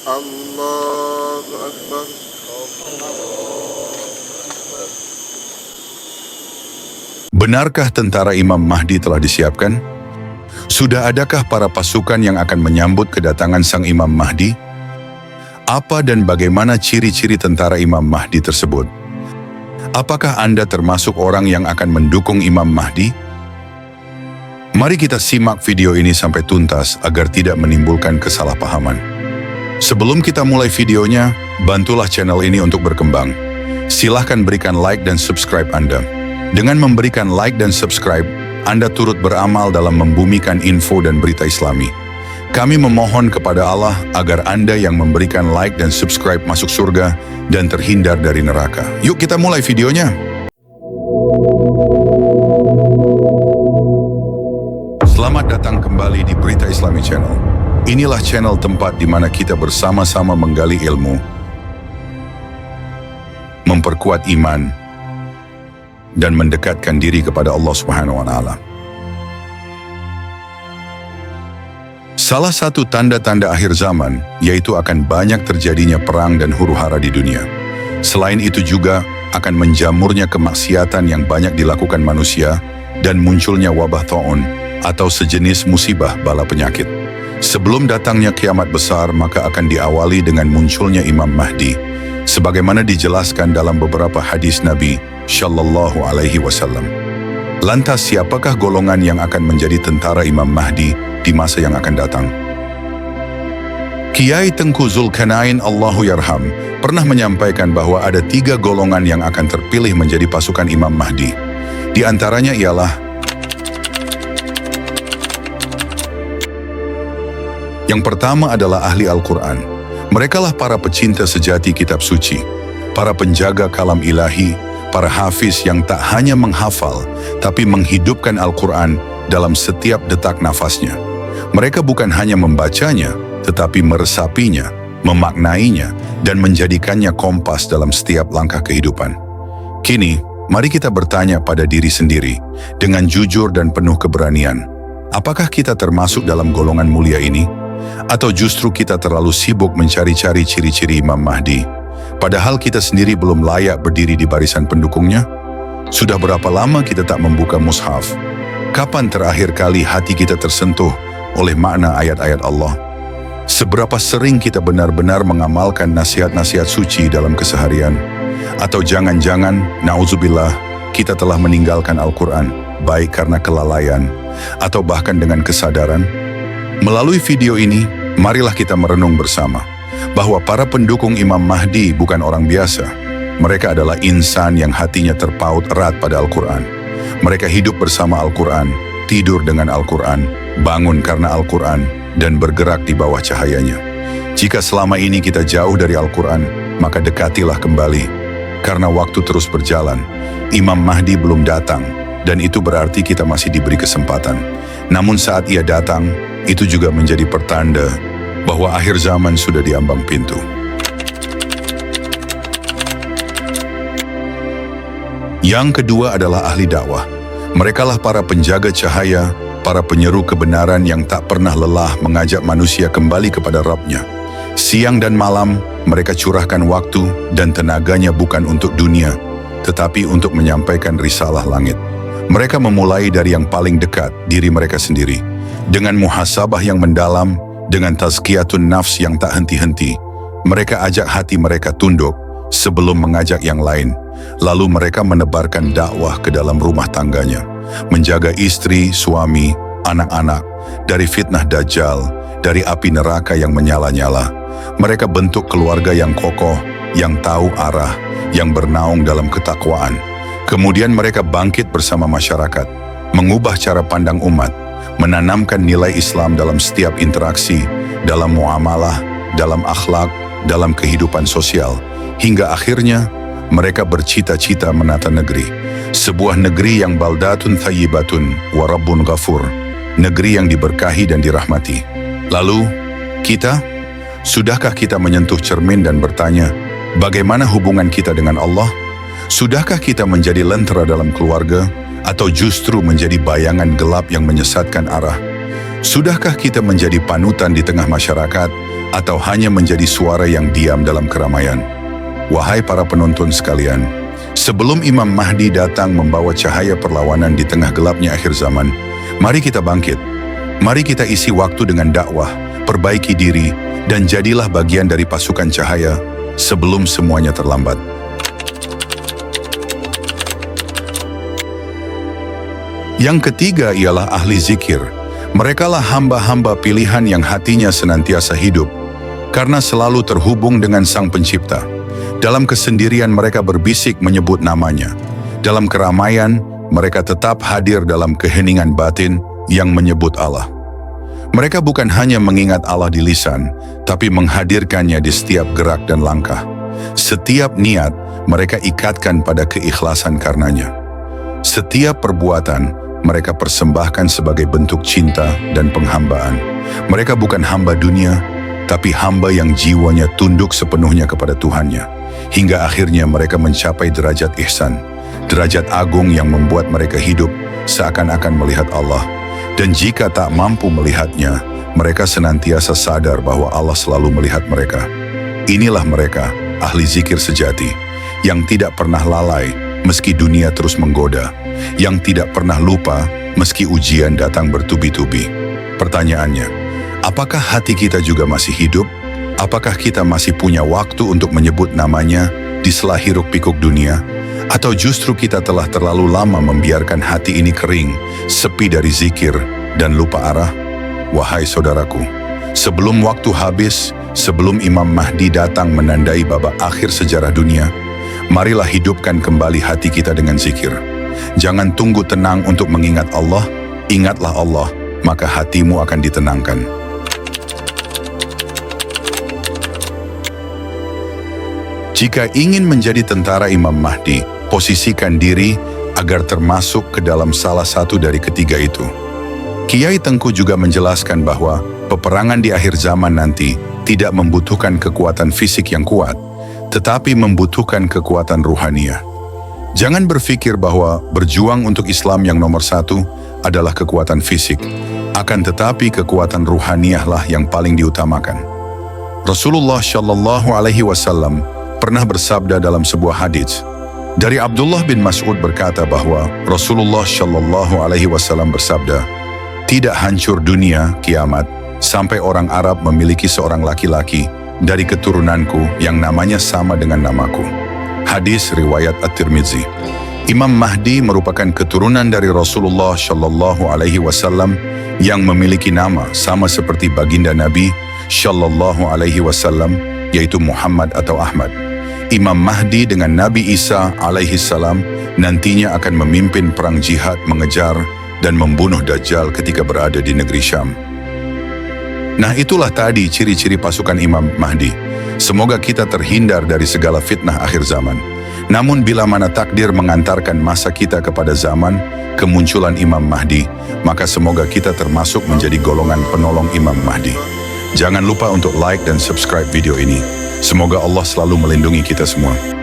Allahu Akbar. Benarkah tentara Imam Mahdi telah disiapkan? Sudah adakah para pasukan yang akan menyambut kedatangan sang Imam Mahdi? Apa dan bagaimana ciri-ciri tentara Imam Mahdi tersebut? Apakah Anda termasuk orang yang akan mendukung Imam Mahdi? Mari kita simak video ini sampai tuntas agar tidak menimbulkan kesalahpahaman. Sebelum kita mulai videonya, bantulah channel ini untuk berkembang. Silahkan berikan like dan subscribe Anda. Dengan memberikan like dan subscribe, Anda turut beramal dalam membumikan info dan berita Islami. Kami memohon kepada Allah agar Anda yang memberikan like dan subscribe masuk surga dan terhindar dari neraka. Yuk kita mulai videonya. Selamat datang kembali di Berita Islami Channel. Inilah channel tempat di mana kita bersama-sama menggali ilmu, memperkuat iman, dan mendekatkan diri kepada Allah Subhanahu wa Ta'ala. Salah satu tanda-tanda akhir zaman yaitu akan banyak terjadinya perang dan huru-hara di dunia. Selain itu juga akan menjamurnya kemaksiatan yang banyak dilakukan manusia dan munculnya wabah ta'un atau sejenis musibah bala penyakit. Sebelum datangnya kiamat besar, maka akan diawali dengan munculnya Imam Mahdi, sebagaimana dijelaskan dalam beberapa hadis Nabi Shallallahu Alaihi Wasallam. Lantas siapakah golongan yang akan menjadi tentara Imam Mahdi di masa yang akan datang? Kiai Tengku Zulkarnain Allahu Yarham pernah menyampaikan bahwa ada 3 golongan yang akan terpilih menjadi pasukan Imam Mahdi. Di antaranya ialah yang pertama adalah ahli Al-Quran. Merekalah para pecinta sejati kitab suci, para penjaga kalam ilahi, para hafiz yang tak hanya menghafal, tapi menghidupkan Al-Quran dalam setiap detak nafasnya. Mereka bukan hanya membacanya, tetapi meresapinya, memaknainya, dan menjadikannya kompas dalam setiap langkah kehidupan. Kini, mari kita bertanya pada diri sendiri, dengan jujur dan penuh keberanian, apakah kita termasuk dalam golongan mulia ini? Atau justru kita terlalu sibuk mencari-cari ciri-ciri Imam Mahdi, padahal kita sendiri belum layak berdiri di barisan pendukungnya? Sudah berapa lama kita tak membuka mushaf? Kapan terakhir kali hati kita tersentuh oleh makna ayat-ayat Allah? Seberapa sering kita benar-benar mengamalkan nasihat-nasihat suci dalam keseharian? Atau jangan-jangan, na'udzubillah, kita telah meninggalkan Al-Quran, baik karena kelalaian, atau bahkan dengan kesadaran? Melalui video ini, marilah kita merenung bersama bahwa para pendukung Imam Mahdi bukan orang biasa. Mereka adalah insan yang hatinya terpaut erat pada Al-Quran. Mereka hidup bersama Al-Quran, tidur dengan Al-Quran, bangun karena Al-Quran, dan bergerak di bawah cahayanya. Jika selama ini kita jauh dari Al-Quran, maka dekatilah kembali. Karena waktu terus berjalan, Imam Mahdi belum datang, dan itu berarti kita masih diberi kesempatan. Namun saat ia datang, itu juga menjadi pertanda bahwa akhir zaman sudah diambang pintu. Yang kedua adalah ahli dakwah. Merekalah para penjaga cahaya, para penyeru kebenaran yang tak pernah lelah mengajak manusia kembali kepada Rabb-Nya. Siang dan malam, mereka curahkan waktu dan tenaganya bukan untuk dunia, tetapi untuk menyampaikan risalah langit. Mereka memulai dari yang paling dekat, diri mereka sendiri. Dengan muhasabah yang mendalam, dengan tazkiyatun nafs yang tak henti-henti, mereka ajak hati mereka tunduk sebelum mengajak yang lain. Lalu mereka menebarkan dakwah ke dalam rumah tangganya, menjaga istri, suami, anak-anak dari fitnah Dajjal, dari api neraka yang menyala-nyala. Mereka bentuk keluarga yang kokoh, yang tahu arah, yang bernaung dalam ketakwaan. Kemudian mereka bangkit bersama masyarakat, mengubah cara pandang umat, menanamkan nilai Islam dalam setiap interaksi, dalam muamalah, dalam akhlak, dalam kehidupan sosial, hingga akhirnya mereka bercita-cita menata negeri. Sebuah negeri yang baldatun thayyibatun wa rabbun ghafur, negeri yang diberkahi dan dirahmati. Lalu, sudahkah kita menyentuh cermin dan bertanya, bagaimana hubungan kita dengan Allah? Sudahkah kita menjadi lentera dalam keluarga, atau justru menjadi bayangan gelap yang menyesatkan arah? Sudahkah kita menjadi panutan di tengah masyarakat, atau hanya menjadi suara yang diam dalam keramaian? Wahai para penonton sekalian, sebelum Imam Mahdi datang membawa cahaya perlawanan di tengah gelapnya akhir zaman, mari kita bangkit. Mari kita isi waktu dengan dakwah, perbaiki diri, dan jadilah bagian dari pasukan cahaya sebelum semuanya terlambat. Yang ketiga ialah ahli zikir. Merekalah hamba-hamba pilihan yang hatinya senantiasa hidup, karena selalu terhubung dengan Sang Pencipta. Dalam kesendirian mereka berbisik menyebut namanya. Dalam keramaian, mereka tetap hadir dalam keheningan batin yang menyebut Allah. Mereka bukan hanya mengingat Allah di lisan, tapi menghadirkannya di setiap gerak dan langkah. Setiap niat, mereka ikatkan pada keikhlasan karenanya. Setiap perbuatan, mereka persembahkan sebagai bentuk cinta dan penghambaan. Mereka bukan hamba dunia, tapi hamba yang jiwanya tunduk sepenuhnya kepada Tuhannya. Hingga akhirnya mereka mencapai derajat ihsan, derajat agung yang membuat mereka hidup seakan-akan melihat Allah. Dan jika tak mampu melihatnya, mereka senantiasa sadar bahwa Allah selalu melihat mereka. Inilah mereka, ahli zikir sejati, yang tidak pernah lalai meski dunia terus menggoda, yang tidak pernah lupa meski ujian datang bertubi-tubi. Pertanyaannya, apakah hati kita juga masih hidup? Apakah kita masih punya waktu untuk menyebut namanya di sela hiruk-pikuk dunia? Atau justru kita telah terlalu lama membiarkan hati ini kering, sepi dari zikir, dan lupa arah? Wahai saudaraku, sebelum waktu habis, sebelum Imam Mahdi datang menandai babak akhir sejarah dunia, marilah hidupkan kembali hati kita dengan zikir. Jangan tunggu tenang untuk mengingat Allah, ingatlah Allah, maka hatimu akan ditenangkan. Jika ingin menjadi tentara Imam Mahdi, posisikan diri agar termasuk ke dalam salah satu dari ketiga itu. Kiai Tengku juga menjelaskan bahwa peperangan di akhir zaman nanti tidak membutuhkan kekuatan fisik yang kuat, tetapi membutuhkan kekuatan ruhaniah. Jangan berpikir bahwa berjuang untuk Islam yang nomor satu adalah kekuatan fisik, akan tetapi kekuatan ruhaniahlah yang paling diutamakan. Rasulullah Shallallahu Alaihi Wasallam pernah bersabda dalam sebuah hadits. Dari Abdullah bin Mas'ud berkata bahwa Rasulullah Shallallahu Alaihi Wasallam bersabda, tidak hancur dunia kiamat sampai orang Arab memiliki seorang laki-laki dari keturunanku yang namanya sama dengan namaku. Hadis riwayat At-Tirmidzi. Imam Mahdi merupakan keturunan dari Rasulullah Shallallahu Alaihi Wasallam yang memiliki nama sama seperti baginda Nabi Shallallahu Alaihi Wasallam, yaitu Muhammad atau Ahmad. Imam Mahdi dengan Nabi Isa alaihi salam nantinya akan memimpin perang jihad mengejar dan membunuh Dajjal ketika berada di negeri Syam. Nah, itulah tadi ciri-ciri pasukan Imam Mahdi. Semoga kita terhindar dari segala fitnah akhir zaman. Namun bila mana takdir mengantarkan masa kita kepada zaman kemunculan Imam Mahdi, maka semoga kita termasuk menjadi golongan penolong Imam Mahdi. Jangan lupa untuk like dan subscribe video ini. Semoga Allah selalu melindungi kita semua.